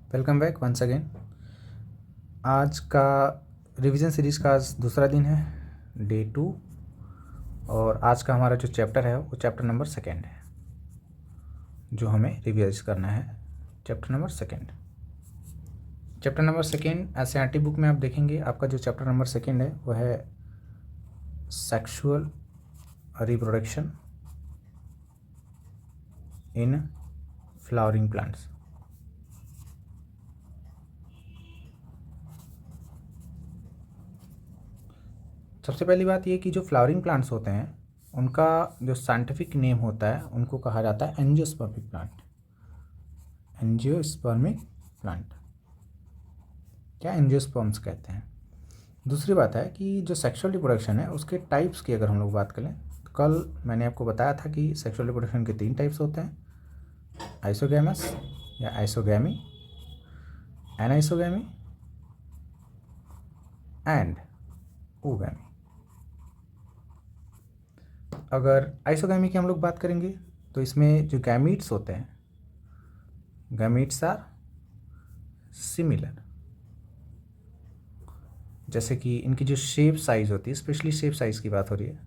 Welcome back once again. आज का revision series का आज दूसरा दिन है, डे 2। और आज का हमारा जो चैप्टर है वो चैप्टर नंबर 2 है, जो हमें रिवाइज करना है। चैप्टर नंबर 2 एनसीईआरटी बुक में आप देखेंगे, आपका जो चैप्टर नंबर 2 है वो है sexual reproduction in flowering plants. सबसे पहली बात ये कि जो फ्लावरिंग प्लांट्स होते हैं उनका जो साइंटिफिक नेम होता है उनको कहा जाता है एंजियोस्पर्मिक प्लांट। एंजियोस्पर्मिक प्लांट क्या एंजियोस्पर्म्स कहते हैं। दूसरी बात है कि जो सेक्सुअल रिप्रोडक्शन है उसके टाइप्स की अगर हम लोग बात करें तो कल मैंने आपको बताया था कि सेक्सुअल रिप्रोडक्शन के 3 टाइप्स होते हैं, आइसोगैमस या आइसोगैमी, एनाइसोगैमी एंड ओगैमी। अगर आइसोगैमी की हम लोग बात करेंगे तो इसमें जो गैमीट्स होते हैं, गैमीट्स आर सिमिलर, जैसे कि इनकी जो शेप साइज़ होती है, स्पेशली शेप साइज़ की बात हो रही है,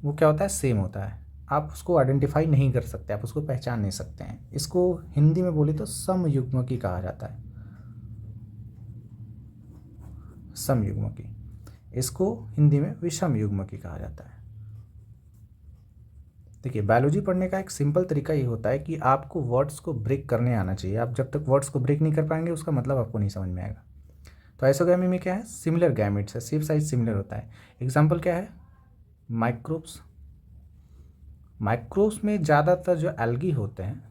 वो क्या होता है, सेम होता है। आप उसको आइडेंटिफाई नहीं कर सकते, आप उसको पहचान नहीं सकते हैं। इसको हिंदी में बोले तो समयुग्मकी कहा जाता है, समयुग्मकी। इसको हिंदी में विषमयुग्मकी कहा जाता है। देखिए, बायोलॉजी पढ़ने का एक सिंपल तरीका ये होता है कि आपको वर्ड्स को ब्रेक करने आना चाहिए। आप जब तक वर्ड्स को ब्रेक नहीं कर पाएंगे उसका मतलब आपको नहीं समझ में आएगा। तो आइसोगैमी में क्या है, सिमिलर गैमेट्स है, शेप साइज सिमिलर होता है। एग्जांपल क्या है, माइक्रोब्स। माइक्रोब्स में ज़्यादातर जो एल्गी होते हैं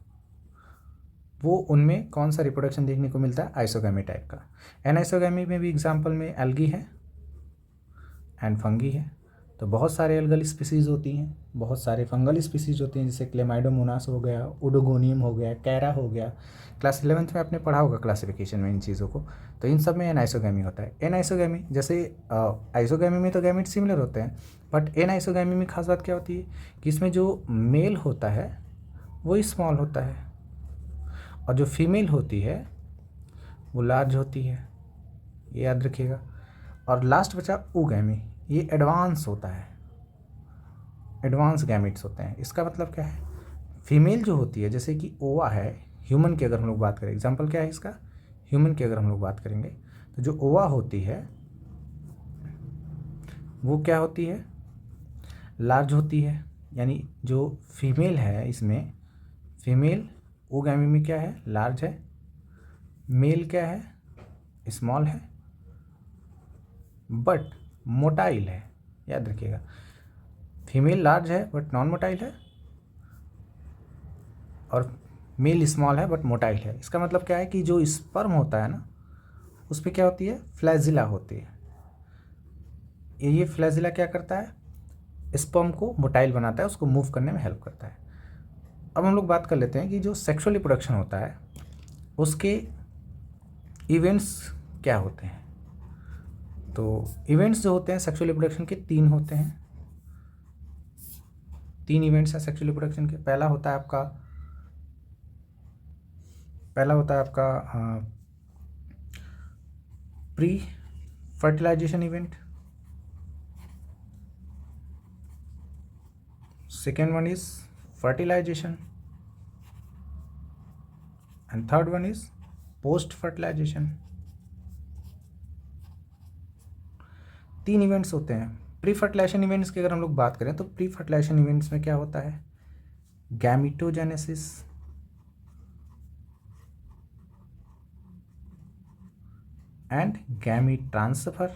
वो उनमें कौन सा रिप्रोडक्शन देखने को मिलता है, आइसोगैमी टाइप का। एनाइसोगैमी में भी एग्जांपल में एल्गी है एंड फंगी है। तो बहुत सारे एल्गल स्पीसीज़ होती हैं, बहुत सारे फंगल स्पीसीज़ होती हैं, जैसे क्लेमाइडोमोनास हो गया, ओडोगोनियम हो गया, कैरा हो गया। क्लास 11th में आपने पढ़ा होगा क्लासिफिकेशन में इन चीज़ों को। तो इन सब में एनाइसोगैमी होता है। एनाइसोगैमी जैसे आइसोगैमी में तो गैमेट सिमिलर होते हैं, बट एनाइसोगैमी में खास बात क्या होती है कि इसमें जो मेल होता है वो स्मॉल होता है और जो फीमेल होती है वो लार्ज होती है, ये याद रखिएगा। और लास्ट बचा ओगैमी, ये एडवांस होता है, एडवांस गैमेट्स होते हैं। इसका मतलब क्या है, फीमेल जो होती है, जैसे कि ओवा है, ह्यूमन की अगर हम लोग बात करें, एग्जांपल क्या है इसका, ह्यूमन की अगर हम लोग बात करेंगे तो जो ओवा होती है वो क्या होती है, लार्ज होती है। यानी जो फीमेल है इसमें, फीमेल ओगैमी में क्या है, लार्ज है। मेल क्या है, स्मॉल है बट मोटाइल है, याद रखिएगा। फीमेल लार्ज है बट नॉन मोटाइल है और मेल स्मॉल है बट मोटाइल है। इसका मतलब क्या है कि जो स्पर्म होता है ना उस पर क्या होती है, फ्लैजिला होती है। ये फ्लैजिला क्या करता है, स्पर्म को मोटाइल बनाता है, उसको मूव करने में हेल्प करता है। अब हम लोग बात कर लेते हैं कि जो सेक्सुअल रिप्रोडक्शन होता है उसके इवेंट्स क्या होते हैं। तो इवेंट्स जो होते हैं सेक्सुअल रिप्रोडक्शन के 3 होते हैं, 3 इवेंट्स हैं सेक्सुअल रिप्रोडक्शन के। पहला होता है आपका pre fertilization event, second one is fertilization and third one is post fertilization. 3 events होते हैं। प्री फर्टिलाइजेशन इवेंट्स की अगर हम लोग बात करें तो प्री फर्टिलाइजेशन इवेंट्स में क्या होता है, gametogenesis and gamete transfer.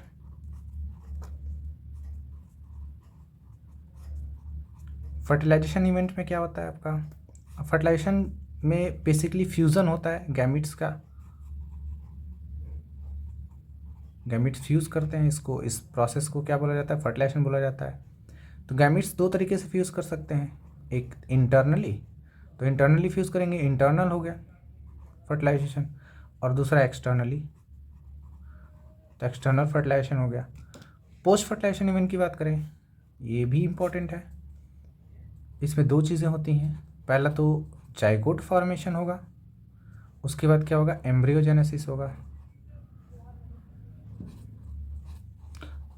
Fertilization event में क्या होता है आपका, फर्टिलाइजेशन में बेसिकली फ्यूज़न होता है गैमिट्स का, गैमिट्स फ्यूज़ करते हैं। इसको, इस प्रोसेस को क्या बोला जाता है, फर्टिलाइजेशन बोला जाता है। तो गैमिट्स 2 तरीके से फ्यूज़ कर सकते हैं, एक इंटरनली, तो इंटरनली फ्यूज़ करेंगे, इंटरनल हो गया फर्टिलाइजेशन, और दूसरा एक्सटर्नली, तो एक्सटर्नल फर्टिलाइजेशन हो गया। पोस्ट फर्टिलाइजेशन इवेंट की बात करें, ये भी इम्पॉर्टेंट है। इसमें 2 चीज़ें होती हैं, पहला तो जाइगोट फॉर्मेशन होगा उसके बाद क्या होगा, एम्ब्रियोजेनेसिस होगा।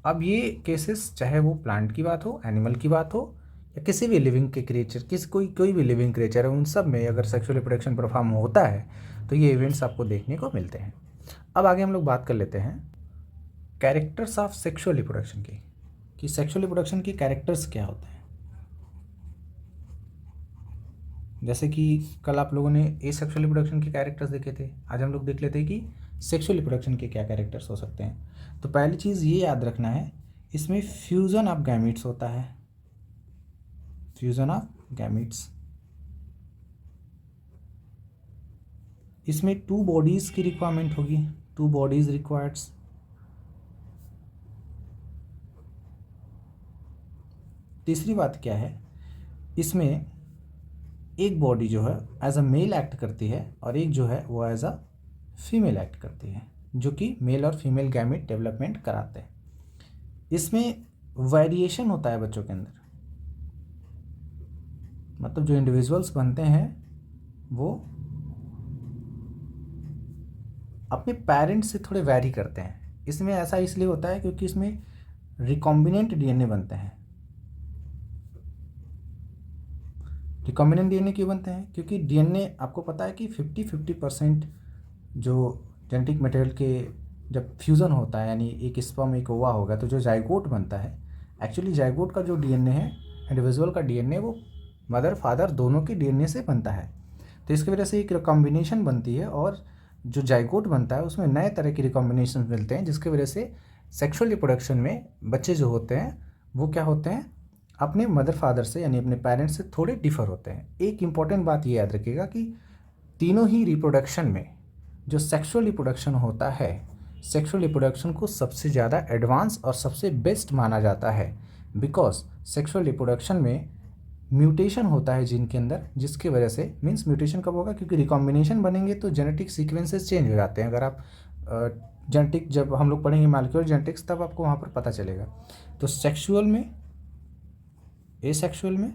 अब ये केसेस चाहे वो प्लांट की बात हो, एनिमल की बात हो, या किसी भी लिविंग के क्रिएचर, कोई भी लिविंग क्रिएचर है, उन सब में अगर सेक्सुअल रिप्रोडक्शन परफॉर्म होता है तो ये इवेंट्स आपको देखने को मिलते हैं। अब आगे हम लोग बात कर लेते हैं कैरेक्टर्स ऑफ सेक्सुअल रिप्रोडक्शन की, कि सेक्सुअल रिप्रोडक्शन के कैरेक्टर्स क्या होते हैं। जैसे कि कल आप लोगों ने एसेक्सुअल रिप्रोडक्शन के कैरेक्टर्स देखे थे, आज हम लोग देख लेते हैं कि सेक्सुअल रिप्रोडक्शन के क्या कैरेक्टर्स हो सकते हैं। तो पहली चीज़ ये याद रखना है, इसमें फ्यूज़न ऑफ गैमीट्स होता है, फ्यूज़न ऑफ गैमीट्स। इसमें 2 बॉडीज़ की रिक्वायरमेंट होगी, 2 बॉडीज़ रिक्वायर्ड्स। तीसरी बात क्या है, इसमें एक बॉडी जो है एज अ मेल एक्ट करती है और एक जो है वो एज अ फीमेल एक्ट करती है, जो कि मेल और फीमेल गैमेट डेवलपमेंट कराते हैं। इसमें वेरिएशन होता है बच्चों के अंदर, मतलब जो इंडिविजुअल्स बनते हैं वो अपने पेरेंट्स से थोड़े वैरी करते हैं। इसमें ऐसा इसलिए होता है क्योंकि इसमें रिकॉम्बिनेंट डीएनए बनते हैं। रिकॉम्बिनेंट डीएनए क्यों बनते हैं, क्योंकि डीएनए आपको पता है कि 50-50% जो जेनेटिक मटेरियल के जब फ्यूज़न होता है, यानी एक स्पर्म एक ओवा होगा, तो जो जाइगोट बनता है, एक्चुअली जाइगोट का जो डीएनए है, इंडिविजुअल का डीएनए, वो मदर फादर दोनों के डीएनए से बनता है। तो इसकी वजह से एक रिकॉम्बिनेशन बनती है और जो जाइगोट बनता है उसमें नए तरह के रिकॉम्बिनेशन मिलते हैं, जिसकी वजह से सेक्सुअल रिप्रोडक्शन में बच्चे जो होते हैं वो क्या होते हैं, अपने मदर फादर से यानी अपने पेरेंट्स से थोड़े डिफर होते हैं। एक इम्पॉर्टेंट बात ये याद रखिएगा कि तीनों ही रिप्रोडक्शन में जो सेक्सुअल रिप्रोडक्शन होता है, सेक्सुअल रिप्रोडक्शन को सबसे ज़्यादा एडवांस और सबसे बेस्ट माना जाता है, बिकॉज सेक्सुअल रिप्रोडक्शन में म्यूटेशन होता है जीन के अंदर, जिसकी वजह से, मीन्स म्यूटेशन कब होगा, क्योंकि रिकॉम्बिनेशन बनेंगे तो जेनेटिक सीक्वेंसेस चेंज हो जाते हैं। अगर आप जेनेटिक जब हम लोग पढ़ेंगे मॉलिक्यूलर जेनेटिक्स, तब आपको वहाँ पर पता चलेगा। तो सेक्सुअल में, एसेक्सुअल में,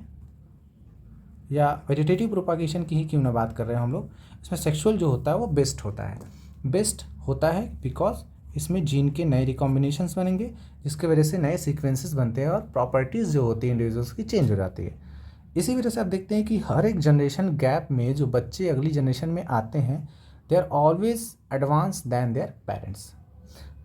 या वेजिटेटिव प्रोपागेशन की ही क्यों ना बात कर रहे हैं हम लोग, इसमें सेक्सुअल जो होता है वो बेस्ट होता है। बेस्ट होता है बिकॉज इसमें जीन के नए रिकॉम्बिनेशंस बनेंगे, जिसकी वजह से नए सीक्वेंसेस बनते हैं और प्रॉपर्टीज़ जो होती है इंडिविजुअल्स की चेंज हो जाती है। इसी वजह से आप देखते हैं कि हर एक जनरेशन गैप में जो बच्चे अगली जनरेशन में आते हैं, they are always advance than their parents.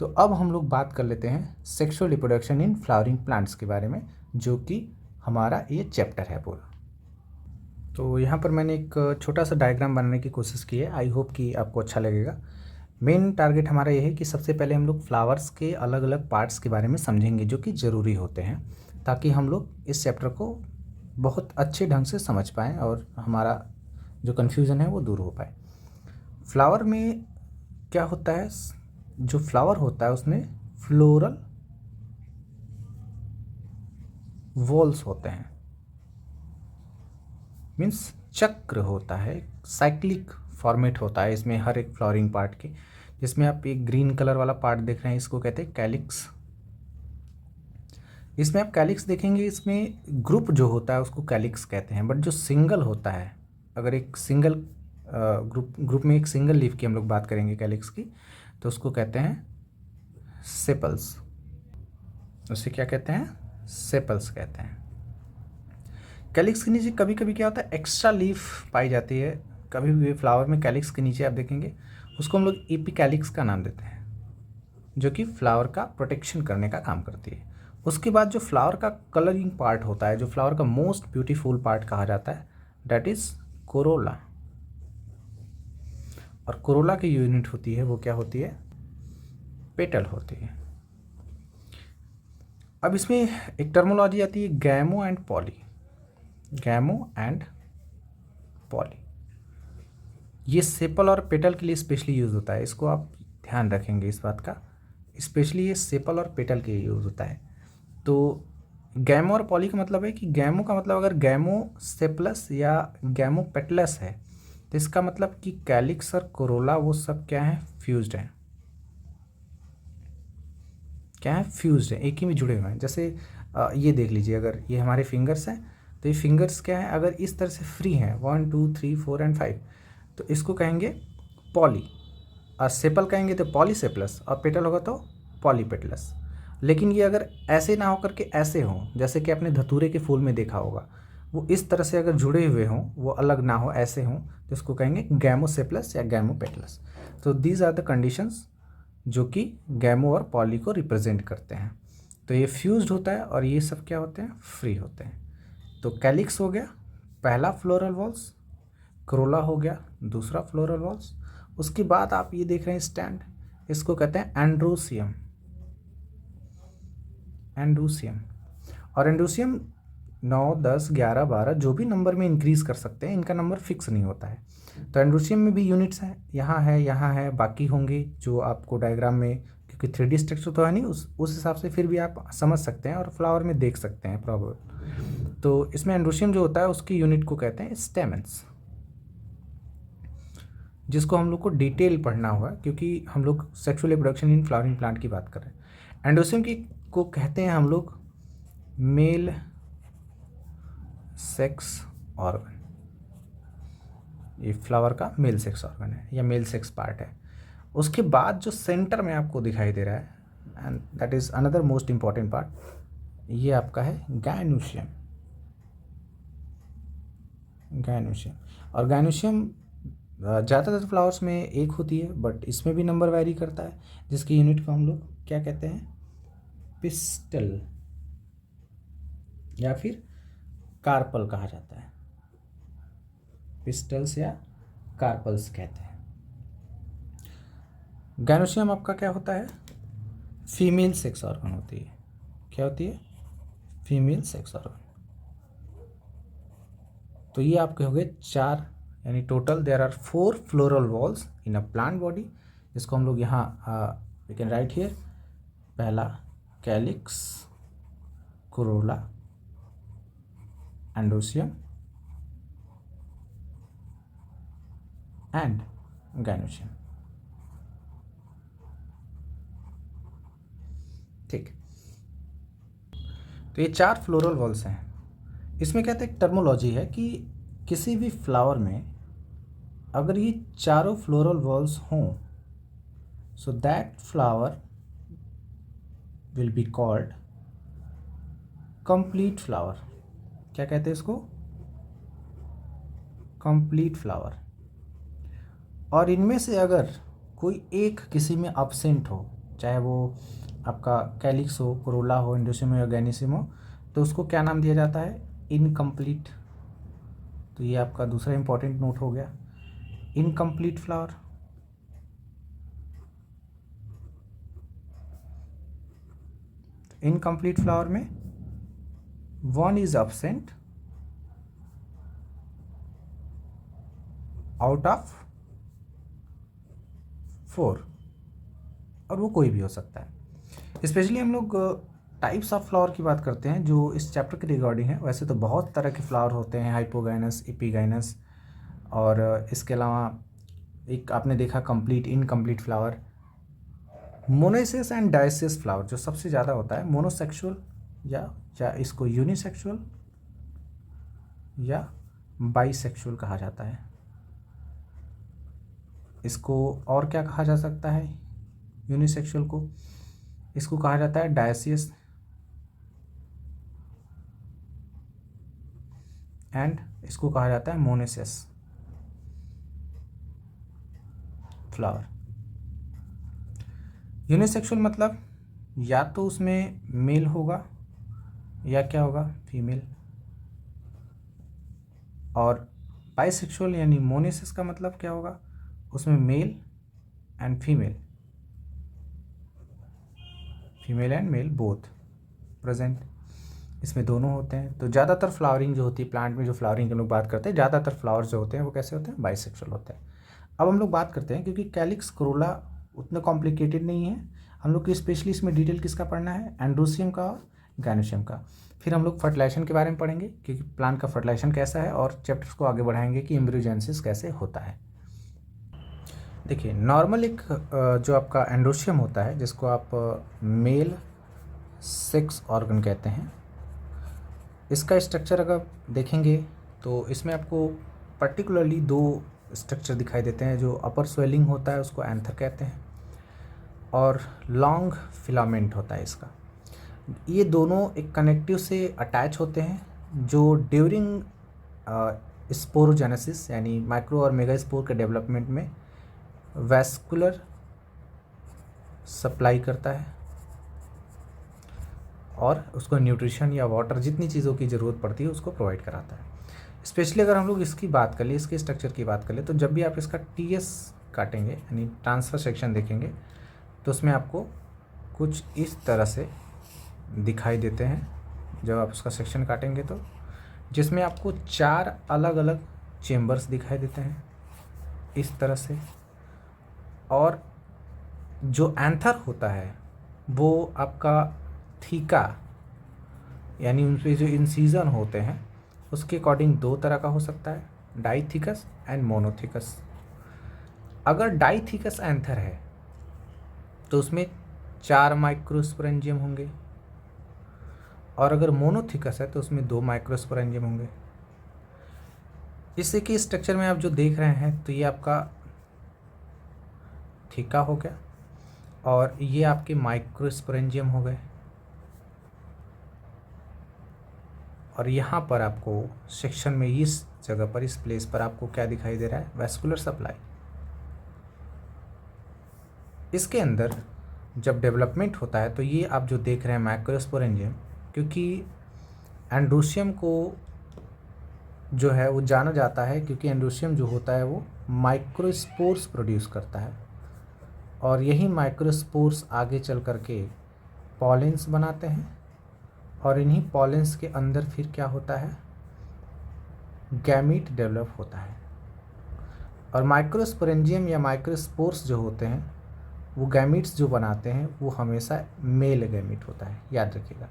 तो अब हम लोग बात कर लेते हैं sexual reproduction in flowering plants के बारे में, जो कि हमारा ये चैप्टर है पूरा। तो यहाँ पर मैंने एक छोटा सा डायग्राम बनाने की कोशिश की है, आई होप कि आपको अच्छा लगेगा। मेन टारगेट हमारा ये है कि सबसे पहले हम लोग फ्लावर्स के अलग अलग पार्ट्स के बारे में समझेंगे जो कि ज़रूरी होते हैं, ताकि हम लोग इस चैप्टर को बहुत अच्छे ढंग से समझ पाएँ और हमारा जो कन्फ्यूज़न है वो दूर हो पाए। फ्लावर में क्या होता है, जो फ्लावर होता है उसमें फ्लोरल वॉल्स होते हैं, मीन्स चक्र होता है, साइक्लिक फॉर्मेट होता है इसमें हर एक फ्लावरिंग पार्ट के। जिसमें आप एक ग्रीन कलर वाला पार्ट देख रहे हैं, इसको कहते हैं कैलिक्स। इसमें आप कैलिक्स देखेंगे, इसमें ग्रुप जो होता है उसको कैलिक्स कहते हैं, बट जो सिंगल होता है, अगर एक सिंगल ग्रुप में एक सिंगल लीफ की हम लोग बात करेंगे कैलिक्स की, तो उसको कहते हैं सेपल्स। उसे क्या कहते हैं, सेपल्स कहते हैं। कैलिक्स के नीचे कभी कभी क्या होता है, एक्स्ट्रा लीफ पाई जाती है कभी भी फ्लावर में। कैलिक्स के नीचे आप देखेंगे, उसको हम लोग एपिकैलिक्स का नाम देते हैं, जो कि फ्लावर का प्रोटेक्शन करने का काम करती है। उसके बाद जो फ्लावर का कलरिंग पार्ट होता है, जो फ्लावर का मोस्ट ब्यूटीफुल पार्ट कहा जाता है, डैट इज़ कोरोला। और कोरोला की यूनिट होती है वो क्या होती है, पेटल होती है। अब इसमें एक टर्मोलॉजी आती है gamo and poly. Gamo and poly, ये सेपल और पेटल के लिए स्पेशली यूज़ होता है, इसको आप ध्यान रखेंगे इस बात का, स्पेशली ये सेपल और पेटल के लिए यूज़ होता है। तो गैमो और पॉली का मतलब है कि गैमो का मतलब अगर गैमो सेपलस या गैमो पेटलस है, तो इसका मतलब कि कैलिक्स और कोरोला वो सब क्या है, फ्यूज्ड हैं। क्या है, फ्यूज्ड है, एक ही में जुड़े हुए हैं। जैसे ये देख लीजिए, अगर ये हमारे फिंगर्स हैं, तो ये फिंगर्स क्या है, अगर इस तरह से फ्री हैं 1 2 3 4 एंड 5, तो इसको कहेंगे पॉली, और सेपल कहेंगे तो पॉलीसेपलस, और पेटल होगा तो पॉलीपेटलस। लेकिन ये अगर ऐसे ना होकर के ऐसे हों, जैसे कि आपने धतूरे के फूल में देखा होगा, वो इस तरह से अगर जुड़े हुए हों, वो अलग ना हो, ऐसे हों, तो इसको कहेंगे गैमोसेपलस या गैमोपेटलस। तो दीज आर द कंडीशंस जो कि गैमो और पॉली को रिप्रेजेंट करते हैं। तो ये फ्यूज्ड होता है और ये सब क्या होते हैं, फ्री होते हैं। तो कैलिक्स हो गया पहला फ्लोरल वॉल्स, क्रोला हो गया दूसरा फ्लोरल वॉल्स। उसके बाद आप ये देख रहे हैं स्टैंड, इसको कहते हैं एंड्रोसियम। एंड्रोसियम और एंड्रोसियम 9, 10, 11, 12 जो भी नंबर में इंक्रीज कर सकते हैं, इनका नंबर फिक्स नहीं होता है। तो एंड्रोसियम में भी यूनिट्स हैं, यहाँ है, बाकी होंगे जो आपको डायग्राम में, क्योंकि 3D स्ट्रक्चर तो है नहीं, उस हिसाब से फिर भी आप समझ सकते हैं और फ्लावर में देख सकते हैं प्रॉब्लम। तो इसमें एंड्रोसियम जो होता है उसकी यूनिट को कहते हैं स्टेमेंस, जिसको हम लोग को डिटेल पढ़ना होगा क्योंकि हम लोग sexual reproduction in flowering plant की बात कर रहे हैं। एंड्रोसियम की को कहते हैं हम लोग मेल सेक्स ऑर्गन। ये फ्लावर का मेल सेक्स ऑर्गन है या मेल सेक्स पार्ट है। उसके बाद जो सेंटर में आपको दिखाई दे रहा है, and that is another most important part, ये आपका है गायनोशियम। गायनोशियम और गायनोशियम ज़्यादातर फ्लावर्स में एक होती है, बट इसमें भी नंबर वैरी करता है, जिसकी यूनिट को हम लोग क्या कहते हैं, पिस्टल या फिर कार्पल कहा जाता है। पिस्टल्स या कार्पल्स कहते हैं। गायनोशियम आपका क्या होता है, फीमेल सेक्स ऑर्गन होती है। क्या होती है, फीमेल सेक्स ऑर्गन। तो ये आपके हो गए 4, यानी total there are 4 floral whorls in a plant body, जिसको हम लोग यहाँ वी कैन राइट हियर। पहला calyx, corolla, androecium and gynoecium. ठीक, तो ये 4 फ्लोरल वॉल्स हैं। इसमें कहते हैं एक टर्मोलॉजी है कि किसी भी फ्लावर में अगर ये चारों फ्लोरल वॉल्स हों, so that flower will be called complete flower. क्या कहते हैं इसको, कंप्लीट फ्लावर। और इनमें से अगर कोई एक किसी में अब्सेंट हो, चाहे वो आपका कैलिक्स हो, कोरोला हो, एंड्रोसियम हो या गायनोशियम हो, तो उसको क्या नाम दिया जाता है, इनकम्प्लीट। तो ये आपका दूसरा इंपॉर्टेंट नोट हो गया, इनकम्प्लीट फ्लावर। इनकम्प्लीट फ्लावर में 1 इज अब्सेंट आउट ऑफ 4, और वो कोई भी हो सकता है। स्पेशली हम लोग टाइप्स ऑफ फ्लावर की बात करते हैं जो इस चैप्टर के रिगार्डिंग है। वैसे तो बहुत तरह के फ्लावर होते हैं, हाइपोगाइनस, एपिगाइनस, और इसके अलावा एक आपने देखा complete, incomplete flower, monoecious and dioecious flower जो सबसे ज़्यादा होता है, मोनोसेक्सुअल या इसको यूनिसेक्सुअल या बाईसेक्सुअल कहा जाता है। इसको और क्या कहा जा सकता है, यूनिसेक्सुअल को इसको कहा जाता है डायसियस, एंड इसको कहा जाता है मोनोसियस फ्लावर। यूनिसेक्सुअल मतलब या तो उसमें मेल होगा या क्या होगा, फीमेल। और बाइसेक्सुअल यानी मोनोसियस का मतलब क्या होगा, उसमें male and female, female and male both present, इसमें दोनों होते हैं। तो ज़्यादातर फ्लावरिंग जो होती है प्लांट में, जो फ्लावरिंग की लोग बात करते हैं, ज़्यादातर फ्लावर्स जो होते हैं वो कैसे होते हैं, बाइसेक्सुअल होते हैं। अब हम लोग बात करते हैं, क्योंकि कैलिक्स, कोरोला उतना कॉम्प्लिकेटेड नहीं है, हम लोग को स्पेशली इसमें डिटेल किसका पढ़ना है, एंड्रोसियम का और गायनोशियम का। फिर हम लोग फर्टिलाइजेशन के बारे में पढ़ेंगे, क्योंकि प्लांट का फर्टिलाइजेशन कैसा है, और चैप्टर्स को आगे बढ़ाएंगे कि एम्ब्रियोजेनेसिस कैसे होता है। देखिए, नॉर्मल एक जो आपका एंड्रोसियम होता है, जिसको आप मेल सेक्स ऑर्गन कहते हैं, इसका स्ट्रक्चर अगर देखेंगे तो इसमें आपको पर्टिकुलरली 2 स्ट्रक्चर दिखाई देते हैं। जो अपर स्वेलिंग होता है उसको एंथर कहते हैं, और लॉन्ग फिलामेंट होता है इसका। ये दोनों एक कनेक्टिव से अटैच होते हैं जो ड्यूरिंग स्पोरोजेनेसिस यानी माइक्रो और मेगा स्पोर के डेवलपमेंट में वैस्कुलर सप्लाई करता है और उसको न्यूट्रिशन या वाटर जितनी चीज़ों की ज़रूरत पड़ती है उसको प्रोवाइड कराता है। स्पेशली अगर हम लोग इसकी बात कर लें, इसके स्ट्रक्चर की बात कर लें, तो जब भी आप इसका टीएस काटेंगे यानी ट्रांसफ़र सेक्शन देखेंगे तो उसमें आपको कुछ इस तरह से दिखाई देते हैं जब आप उसका सेक्शन काटेंगे, तो जिसमें आपको 4 अलग अलग चेम्बर्स दिखाई देते हैं इस तरह से। और जो एंथर होता है वो आपका थीका यानी उन पे जो इंसीजन होते हैं उसके अकॉर्डिंग 2 तरह का हो सकता है, डाइथिकस एंड मोनोथिकस। अगर डाइथिकस एंथर है तो उसमें 4 माइक्रोस्पोरेंजियम होंगे, और अगर मोनोथिकस है तो उसमें 2 माइक्रोस्पोरेंजियम होंगे। इससे कि स्ट्रक्चर में आप जो देख रहे हैं तो ये आपका थीका हो गया और ये आपके माइक्रोस्पोरेंजियम हो गए, और यहाँ पर आपको सेक्शन में इस जगह पर, इस प्लेस पर आपको क्या दिखाई दे रहा है, वैस्कुलर सप्लाई। इसके अंदर जब डेवलपमेंट होता है तो ये आप जो देख रहे हैं माइक्रोस्पोरेंजियम, क्योंकि एंड्रोशियम को जो है वो जाना जाता है क्योंकि एंड्रोशियम जो होता है वो माइक्रोस्पोर्स प्रोड्यूस करता है, और यही माइक्रोस्पोर्स आगे चल करके पॉलेंस बनाते हैं, और इन्हीं पॉलेंस के अंदर फिर क्या होता है, गैमीट डेवलप होता है। और माइक्रोस्पोरेंजियम या माइक्रोस्पोर्स जो होते हैं वो गैमीट्स जो बनाते हैं वो हमेशा मेल गैमीट होता है, याद रखिएगा।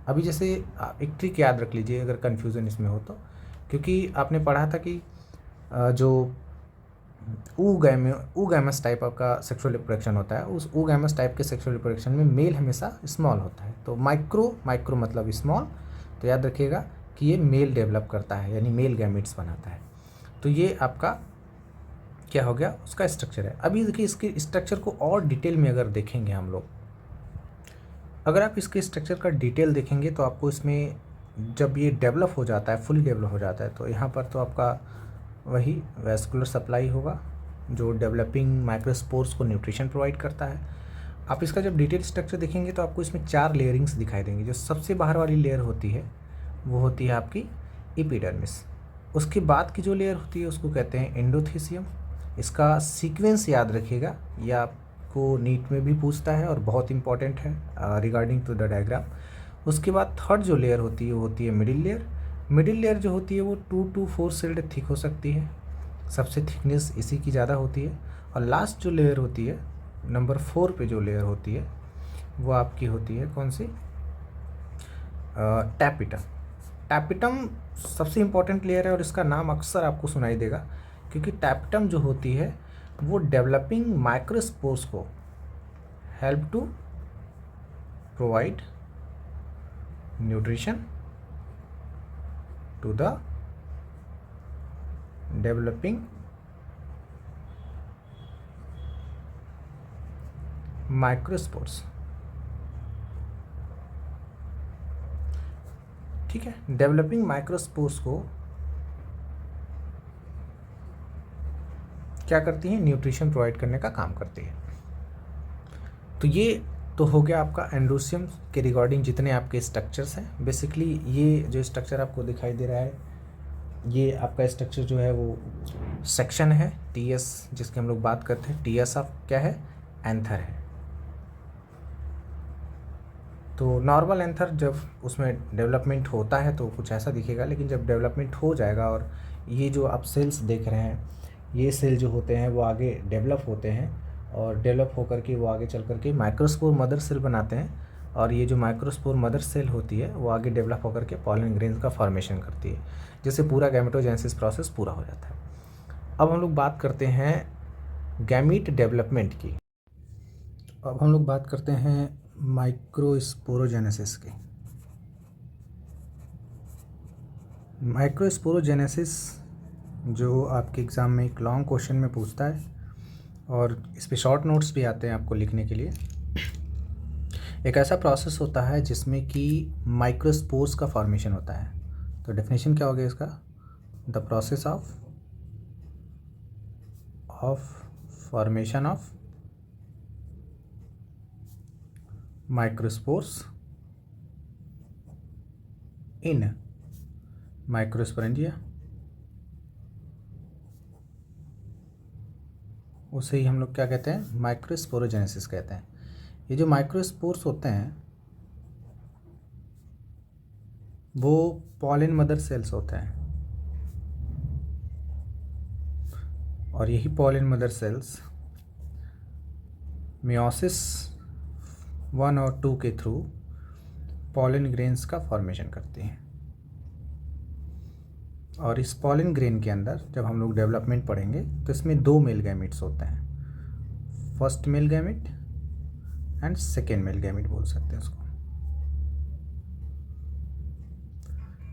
अभी जैसे एक ट्रिक याद रख लीजिए अगर कन्फ्यूज़न इसमें हो तो, क्योंकि आपने पढ़ा था कि जो ऊगैमस टाइप आपका सेक्सुअल रिप्रोडक्शन होता है, उस ऊगैमस टाइप के सेक्सुअल रिप्रोडक्शन में मेल हमेशा स्मॉल होता है। तो माइक्रो मतलब स्मॉल, तो याद रखिएगा कि ये मेल डेवलप करता है यानी मेल गैमेट्स बनाता है। तो ये आपका क्या हो गया, उसका स्ट्रक्चर है। अभी देखिए इसके स्ट्रक्चर को और डिटेल में अगर देखेंगे हम लोग, अगर आप इसके स्ट्रक्चर का डिटेल देखेंगे तो आपको इसमें जब ये डेवलप हो जाता है, फुली डेवलप हो जाता है, तो यहाँ पर तो आपका वही वैस्कुलर सप्लाई होगा जो डेवलपिंग माइक्रोस्पोर्स को न्यूट्रिशन प्रोवाइड करता है। आप इसका जब डिटेल स्ट्रक्चर देखेंगे तो आपको इसमें 4 लेयरिंग्स दिखाई देंगी। जो सबसे बाहर वाली लेयर होती है वो होती है आपकी एपिडर्मिस। उसके बाद की जो लेयर होती है उसको कहते हैं एंडोथीसियम। इसका सीक्वेंस याद रखिएगा, ये आपको नीट में भी पूछता है और बहुत इंपॉर्टेंट है रिगार्डिंग टू द डायग्राम। उसके बाद थर्ड जो लेयर होती है वो होती है मिडिल लेयर। मिडिल लेयर जो होती है वो 2 to 4 सेल्ड थिक हो सकती है, सबसे थिकनेस इसी की ज़्यादा होती है। और लास्ट जो लेयर होती है नंबर 4 पे जो लेयर होती है वो आपकी होती है कौन सी, टैपिटम। टैपिटम सबसे इम्पॉर्टेंट लेयर है और इसका नाम अक्सर आपको सुनाई देगा क्योंकि टैपिटम जो होती है वो डेवलपिंग माइक्रोस्पोर्स को help to provide nutrition to the developing microspores. ठीक है, डेवलपिंग माइक्रोस्पोर्स को क्या करती हैं, न्यूट्रिशन प्रोवाइड करने का काम करती है। तो ये तो हो गया आपका एंड्रोशियम के रिगार्डिंग जितने आपके स्ट्रक्चर्स हैं। बेसिकली ये जो स्ट्रक्चर आपको दिखाई दे रहा है ये आपका स्ट्रक्चर जो है वो सेक्शन है, टीएस जिसकी हम लोग बात करते हैं। टीएस ऑफ क्या है, एंथर है। तो नॉर्मल एंथर जब उसमें डेवलपमेंट होता है तो कुछ ऐसा दिखेगा, लेकिन जब डेवलपमेंट हो जाएगा और ये जो आप सेल्स देख रहे हैं ये सेल जो होते हैं वो आगे डेवलप होते हैं और डेवलप होकर के वो आगे चल कर के माइक्रोस्पोर मदर सेल बनाते हैं, और ये जो माइक्रोस्पोर मदर सेल होती है वो आगे डेवलप होकर के पॉलन ग्रेन्स का फॉर्मेशन करती है, जिससे पूरा गैमेटोजेनेसिस प्रोसेस पूरा हो जाता है। अब हम लोग बात करते हैं गैमीट डेवलपमेंट की। अब हम लोग बात करते हैं माइक्रोस्पोरोजेनेसिस की। माइक्रोस्पोरोजेनेसिस जो आपके एग्ज़ाम में एक लॉन्ग क्वेश्चन में पूछता है और इस पे शॉर्ट नोट्स भी आते हैं आपको लिखने के लिए। एक ऐसा प्रोसेस होता है जिसमें कि माइक्रोस्पोर्स का फॉर्मेशन होता है। तो डेफिनेशन क्या हो गया इसका? The process of formation of microspores in microsporangia, उसे ही हम लोग क्या कहते हैं? माइक्रोस्पोरोजेनेसिस कहते हैं। ये जो माइक्रोस्पोर्स होते हैं वो पॉलिन मदर सेल्स होते हैं, और यही पॉलिन मदर सेल्स मियोसिस 1 और 2 के थ्रू पॉलिन ग्रेन्स का फॉर्मेशन करती हैं। और इस पॉलिन ग्रेन के अंदर जब हम लोग डेवलपमेंट पढ़ेंगे तो इसमें 2 मेल गैमेट्स होते हैं, first male gamete and second male gamete बोल सकते हैं उसको।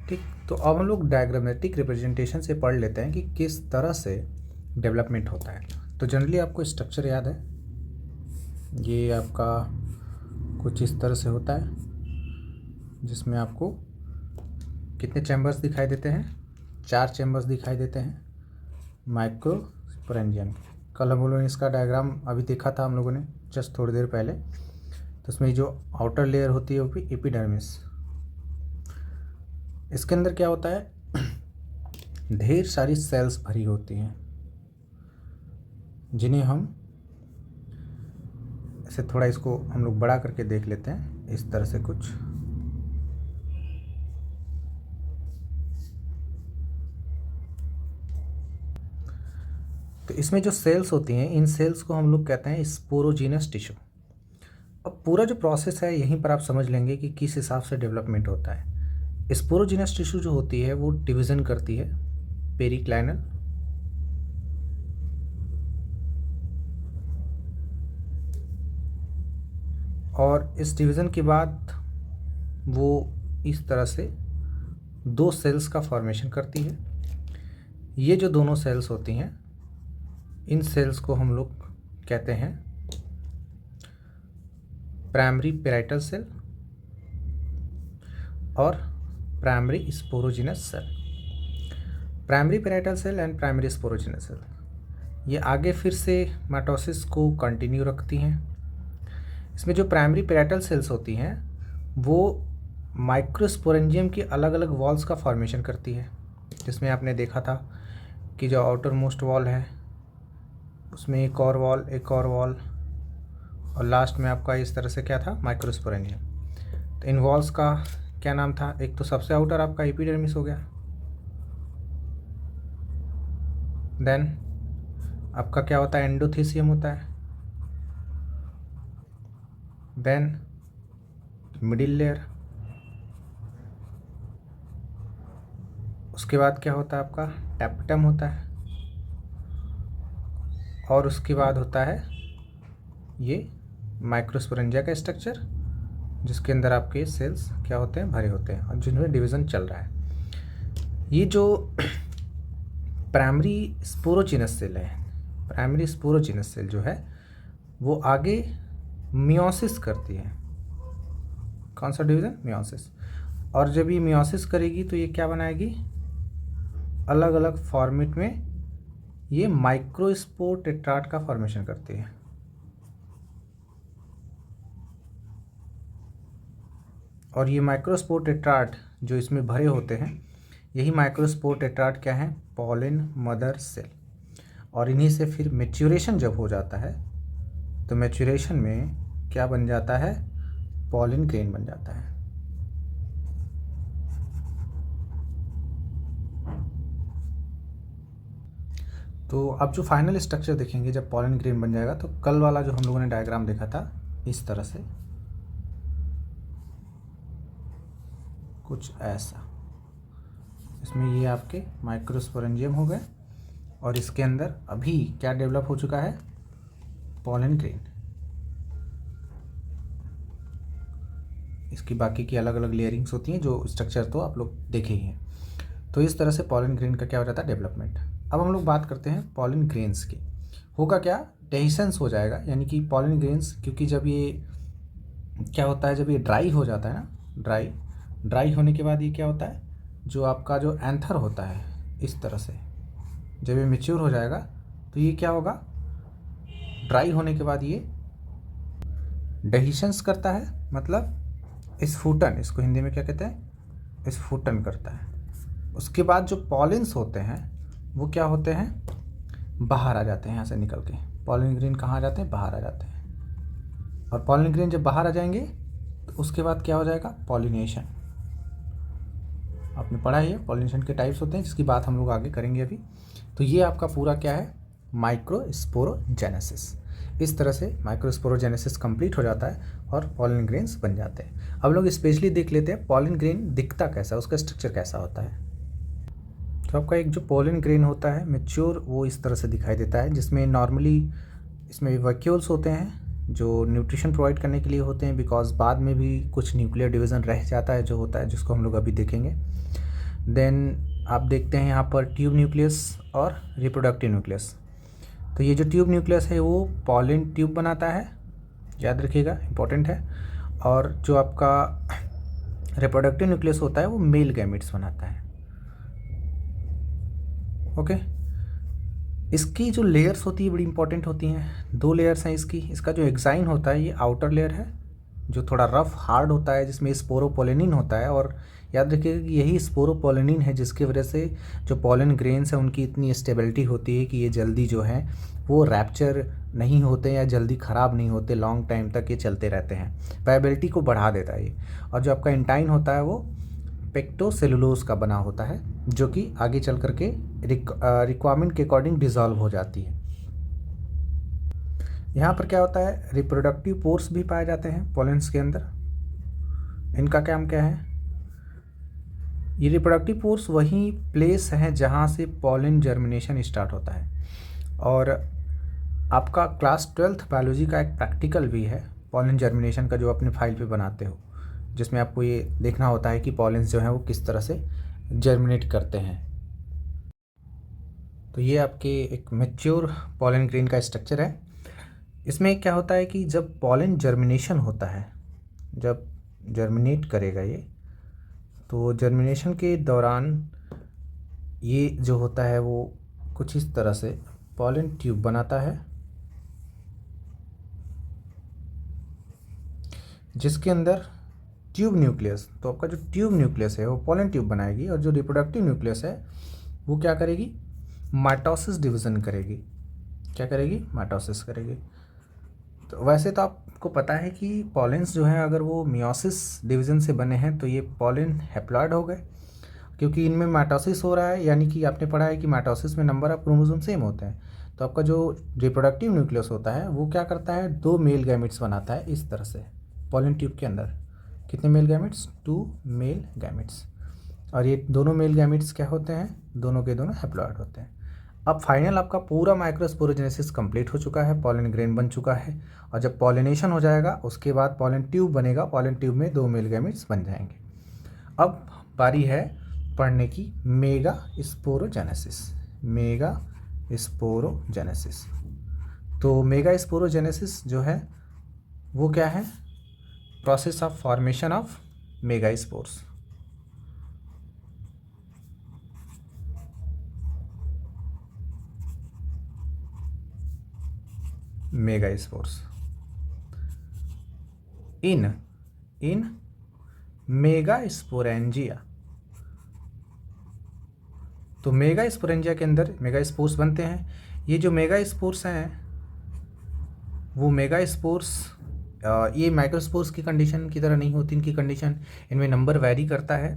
ठीक, तो अब हम लोग डायग्रामेटिक रिप्रेजेंटेशन से पढ़ लेते हैं कि किस तरह से डेवलपमेंट होता है। तो जनरली आपको स्ट्रक्चर याद है, ये आपका कुछ इस तरह से होता है जिसमें आपको कितने चैम्बर्स दिखाई देते हैं? 4 चैम्बर्स दिखाई देते हैं माइक्रोस्पोरेंजियम। कल हम लोगों ने इसका डायग्राम अभी देखा था हम लोगों ने जस्ट थोड़ी देर पहले। तो उसमें जो आउटर लेयर होती है वो भी एपिडर्मिस। इसके अंदर क्या होता है? ढेर सारी सेल्स भरी होती हैं जिन्हें हम ऐसे थोड़ा इसको हम लोग बड़ा करके देख लेते हैं, इस तरह से कुछ। तो इसमें जो सेल्स होती हैं, इन सेल्स को हम लोग कहते हैं स्पोरोजीनस टिश्यू। अब पूरा जो प्रोसेस है यहीं पर आप समझ लेंगे कि किस हिसाब से डेवलपमेंट होता है। स्पोरोजीनस टिश्यू जो होती है वो डिवीज़न करती है पेरिक्लाइनल और इस डिवीज़न के बाद वो इस तरह से 2 सेल्स का फॉर्मेशन करती है। ये जो दोनों सेल्स होती हैं, इन सेल्स को हम लोग कहते हैं प्राइमरी पेराइटल सेल और primary sporogenous cell. Primary parietal cell and primary sporogenous cell ये आगे फिर से माइटोसिस को कंटिन्यू रखती हैं। इसमें जो प्राइमरी पेराइटल सेल्स होती हैं वो माइक्रोस्पोरेंजियम की अलग अलग वॉल्स का फॉर्मेशन करती है, जिसमें आपने देखा था कि जो आउटर मोस्ट वॉल है उसमें एक और वॉल और लास्ट में आपका इस तरह से क्या था? माइक्रोस्पोरेंजियम। तो इन वॉल्स का क्या नाम था? एक तो सबसे आउटर आपका एपिडर्मिस हो गया, देन आपका क्या होता है? एंडोथेसियम होता है, देन मिडिल लेयर, उसके बाद क्या होता है? आपका टैप्टम होता है, और उसके बाद होता है ये माइक्रोस्पोरेंजिया का स्ट्रक्चर, जिसके अंदर आपके सेल्स क्या होते हैं? भरे होते हैं और जिनमें डिवीज़न चल रहा है। ये जो प्राइमरी स्पोरोजिनस सेल है, प्राइमरी स्पोरोजिनस सेल जो है वो आगे मियोसिस करती है। कौन सा डिवीज़न? मियोसिस। और जब ये मियोसिस करेगी तो ये क्या बनाएगी? अलग अलग फॉर्मेट में ये माइक्रोस्पोर टेट्राड का फॉर्मेशन करती है। और ये माइक्रोस्पोर टेट्राड जो इसमें भरे होते हैं, यही माइक्रोस्पोर टेट्राड क्या है? Pollen mother cell. और इन्हीं से फिर मैच्योरेशन जब हो जाता है तो मैच्योरेशन में क्या बन जाता है? पॉलिन ग्रेन बन जाता है। तो अब जो फाइनल स्ट्रक्चर देखेंगे जब पॉलिन ग्रेन बन जाएगा, तो कल वाला जो हम लोगों ने डायग्राम देखा था इस तरह से कुछ ऐसा, इसमें ये आपके माइक्रोस्पोरेंजियम हो गए और इसके अंदर अभी क्या डेवलप हो चुका है? Pollen grain. इसकी बाकी की अलग अलग लेयरिंग्स होती हैं, जो स्ट्रक्चर तो आप लोग देखे ही हैं। तो इस तरह से पॉलिन ग्रेन का क्या हो जाता है? डेवलपमेंट। अब हम लोग बात करते हैं पॉलिन ग्रेन्स की। होगा क्या, डेहिसेंस हो जाएगा, यानी कि पॉलिन ग्रेन्स, क्योंकि जब ये क्या होता है, जब ये ड्राई हो जाता है ना, ड्राई होने के बाद ये क्या होता है, जो आपका जो एंथर होता है इस तरह से, जब ये मैच्योर हो जाएगा तो ये क्या होगा, ड्राई होने के बाद ये डेहिसेंस करता है, मतलब स्फुटन, इसको हिंदी में क्या कहते हैं, स्फुटन करता है। उसके बाद जो पॉलिन्स होते हैं वो क्या होते हैं, बाहर आ जाते हैं यहाँ से निकल के। पॉलिन ग्रेन कहाँ आ जाते हैं, बाहर आ जाते हैं। और पॉलिन ग्रेन जब बाहर आ जाएंगे तो उसके बाद क्या हो जाएगा, पॉलिनेशन। आपने पढ़ा ही है, पॉलिनेशन के टाइप्स होते हैं, जिसकी बात हम लोग आगे करेंगे अभी। तो ये आपका पूरा क्या है, माइक्रोस्पोरोजेनेसिस। इस तरह से माइक्रोस्पोरोजेनेसिस कंप्लीट हो जाता है और पॉलिन ग्रेन्स बन जाते हैं। अब लोग स्पेशली देख लेते हैं पॉलिन ग्रेन दिखता कैसा, उसका स्ट्रक्चर कैसा होता है। तो आपका एक जो पॉलिन ग्रेन होता है मैच्योर, वो इस तरह से दिखाई देता है, जिसमें नॉर्मली इसमें वैक्यूल्स होते हैं जो न्यूट्रिशन प्रोवाइड करने के लिए होते हैं, बिकॉज बाद में भी कुछ न्यूक्लियर डिवीज़न रह जाता है जो होता है, जिसको हम लोग अभी देखेंगे। देन आप देखते हैं यहाँ पर ट्यूब न्यूक्लियस और रिप्रोडक्टिव न्यूक्लियस। तो ये जो ट्यूब न्यूक्लियस है वो पॉलिन ट्यूब बनाता है, याद रखिएगा, इंपॉर्टेंट है। और जो आपका रिप्रोडक्टिव न्यूक्लियस होता है वो मेल गैमेट्स बनाता है। ओके, इसकी जो लेयर्स होती है बड़ी इंपॉर्टेंट होती हैं। 2 लेयर्स हैं इसकी। इसका जो एक्साइन होता है ये आउटर लेयर है जो थोड़ा रफ हार्ड होता है, जिसमें स्पोरोपोलेनिन होता है। और याद रखिएगा कि यही स्पोरोपोलेनिन है जिसकी वजह से जो पॉलन ग्रेन्स हैं उनकी इतनी स्टेबिलिटी होती है कि ये जल्दी जो है वो रैप्चर नहीं होते या जल्दी ख़राब नहीं होते, लॉन्ग टाइम तक ये चलते रहते हैं, वायबिलिटी को बढ़ा देता है ये। और जो आपका इंटाइन होता है वो पेक्टोसेलुलोज का बना होता है, जो कि आगे चल करके रिक्वायरमेंट के अकॉर्डिंग डिज़ोल्व हो जाती है। यहाँ पर क्या होता है, रिप्रोडक्टिव पोर्स भी पाए जाते हैं पॉलेंस के अंदर। इनका काम क्या है, ये रिप्रोडक्टिव पोर्स वही प्लेस हैं जहाँ से पॉलन जर्मिनेशन स्टार्ट होता है। और आपका क्लास 12th बायोलॉजी का एक प्रैक्टिकल भी है पॉलन जर्मिनेशन का, जो अपने फाइल पे बनाते हो, जिसमें आपको ये देखना होता है कि पॉलेंस जो हैं वो किस तरह से जर्मिनेट करते हैं। तो ये आपके एक मैच्योर पॉलन ग्रेन का स्ट्रक्चर है। इसमें क्या होता है कि जब पॉलन जर्मिनेशन होता है, जब जर्मिनेट करेगा ये, तो जर्मिनेशन के दौरान ये जो होता है वो कुछ इस तरह से पॉलन ट्यूब बनाता है, जिसके अंदर ट्यूब न्यूक्लियस, तो आपका जो ट्यूब न्यूक्लियस है वो पॉलन ट्यूब बनाएगी। और जो रिप्रोडक्टिव न्यूक्लियस है वो क्या करेगी, माइटोसिस डिवीज़न करेगी। क्या करेगी, माइटोसिस करेगी। तो वैसे तो आपको पता है कि पॉलेंस जो है अगर वो मियोसिस डिवीज़न से बने हैं तो ये पॉलन हैप्लॉइड हो गए, क्योंकि इनमें माइटोसिस हो रहा है। यानी कि आपने पढ़ा है कि माइटोसिस में नंबर ऑफ क्रोमोसोम सेम होते हैं। तो आपका जो रिप्रोडक्टिव न्यूक्लियस होता है वो क्या करता है, 2 मेल गैमेट्स बनाता है इस तरह से पॉलन ट्यूब के अंदर। कितने मेल गैमेट्स, 2 मेल गैमेट्स। और ये दोनों मेल गैमेट्स क्या होते हैं, दोनों के दोनों हैप्लॉइड होते हैं। अब फाइनल आपका पूरा माइक्रोस्पोरोजेनेसिस कंप्लीट हो चुका है, पॉलन ग्रेन बन चुका है। और जब पॉलिनेशन हो जाएगा उसके बाद पॉलन ट्यूब बनेगा, पॉलन ट्यूब में 2 मेल गैमेट्स बन जाएंगे। अब बारी है पढ़ने की मेगा स्पोरोजेनेसिस। मेगा स्पोरोजेनेसिस, तो मेगा स्पोरोजेनेसिस जो है वो क्या है, process of formation of mega spores. Mega spores in mega sporangia. तो मेगा स्पोरेंजिया के अंदर मेगा स्पोर्स बनते हैं। ये जो मेगा स्पोर्स हैं वो मेगा स्पोर्स ये माइक्रोस्पोर्स की कंडीशन की तरह नहीं होती, इनकी कंडीशन, इनमें नंबर वैरी करता है।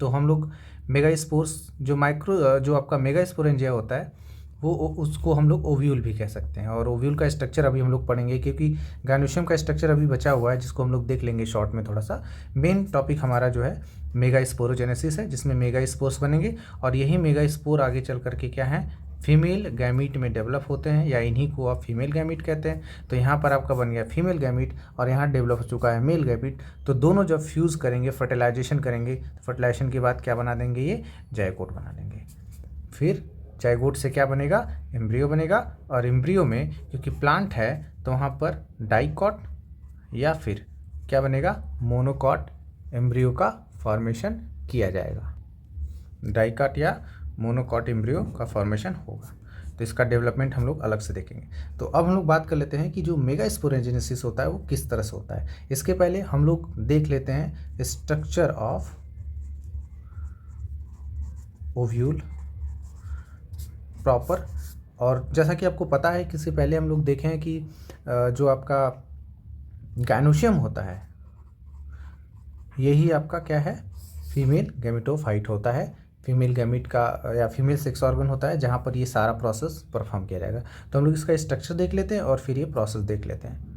तो हम लोग मेगा स्पोर्स जो आपका मेगा स्पोरेंजिया होता है वो उसको हम लोग ओव्यूल भी कह सकते हैं। और ओव्यूल का स्ट्रक्चर अभी हम लोग पढ़ेंगे, क्योंकि गायनोशियम का स्ट्रक्चर अभी बचा हुआ है जिसको हम लोग देख लेंगे शॉर्ट में थोड़ा सा। मेन टॉपिक हमारा जो है मेगा स्पोरोजेनेसिस है, जिसमें मेगा स्पोर्स बनेंगे। और यही मेगा स्पोर आगे चल करके क्या है, फीमेल गैमीट में डेवलप होते हैं, या इन्हीं को आप फीमेल गैमीट कहते हैं। तो यहाँ पर आपका बन गया फीमेल गैमीट और यहाँ डेवलप हो चुका है मेल गैमीट। तो दोनों जब फ्यूज़ करेंगे, फर्टिलाइजेशन करेंगे, तो फर्टिलाइजेशन के बाद क्या बना देंगे, ये जायकोट बना देंगे। फिर जाइगोट से क्या बनेगा, एम्ब्रियो बनेगा, और एम्ब्रियो में क्योंकि प्लांट है तो वहाँ पर डाइकॉट या फिर क्या बनेगा, मोनोकॉट एम्ब्रियो का फॉर्मेशन किया जाएगा। डाइकॉट या मोनोकॉट एम्ब्रियो का फॉर्मेशन होगा। तो इसका डेवलपमेंट हम लोग अलग से देखेंगे। तो अब हम लोग बात कर लेते हैं कि जो मेगा स्पोरेंजेनेसिस होता है वो किस तरह से होता है। इसके पहले हम लोग देख लेते हैं स्ट्रक्चर ऑफ ओव्यूल प्रॉपर। और जैसा कि आपको पता है कि इससे पहले हम लोग देखे हैं कि जो आपका गायनोशियम होता है यही आपका क्या है, फीमेल गैमेटोफाइट होता है, फीमेल गैमिट का या फीमेल सेक्स ऑर्गन होता है जहाँ पर ये सारा प्रोसेस परफॉर्म किया जाएगा। तो हम लोग इसका स्ट्रक्चर देख लेते हैं और फिर ये प्रोसेस देख लेते हैं।